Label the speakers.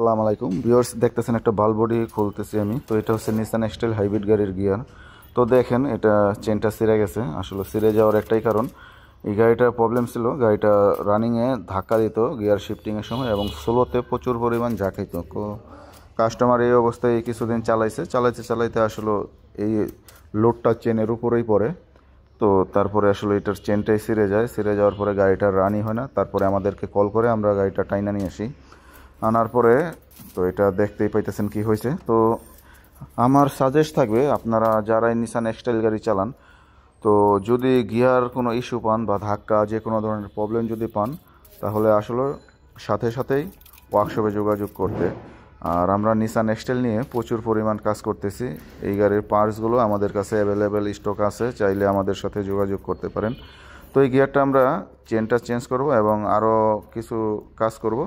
Speaker 1: আসসালামু আলাইকুম ভিউয়ার্স, দেখতেছেন একটা বাল বডি খুলতেছি আমি। তো এটা হচ্ছে নিসান এক্সটাইল হাইব্রিড গাড়ির গিয়ার। তো দেখেন এটা চেনটা ছিঁড়ে গেছে। আসলে ছিঁড়ে যাওয়ার একটাই কারণ, এই গাড়িটার প্রবলেম ছিল, গাড়িটা রানিংয়ে ধাক্কা দিত গিয়ার শিফটিংয়ের সময় এবং স্লোতে প্রচুর পরিমাণ ঝাঁকাইতো। তো কাস্টমার এই অবস্থায় কিছুদিন চালাইতে আসলে এই লোডটা চেনের উপরেই পড়ে। তো তারপরে আসলে এটার চেনটাই ছিঁড়ে যাওয়ার পরে গাড়িটা রানই হয় না। তারপরে আমাদেরকে কল করে আমরা গাড়িটা টাইনা নিয়ে আসি। আনার পরে তো এটা দেখতেই পাইতেছেন কি হয়েছে। তো আমার সাজেস্ট থাকবে, আপনারা যারা নিসান এক্সটাইল গাড়ি চালান, তো যদি গিয়ার কোনো ইস্যু পান বা ধাক্কা যে কোনো ধরনের প্রবলেম যদি পান, তাহলে আসলে সাথেই ওয়ার্কশপে যোগাযোগ করতে। আর আমরা নিসান এক্সটাইল নিয়ে প্রচুর পরিমাণ কাজ করতেছি। এই গাড়ির পার্টসগুলো আমাদের কাছে অ্যাভেলেবেল স্টক আছে, চাইলে আমাদের সাথে যোগাযোগ করতে পারেন। তো এই গিয়ারটা আমরা চেনটা চেঞ্জ করব এবং আরও কিছু কাজ করব।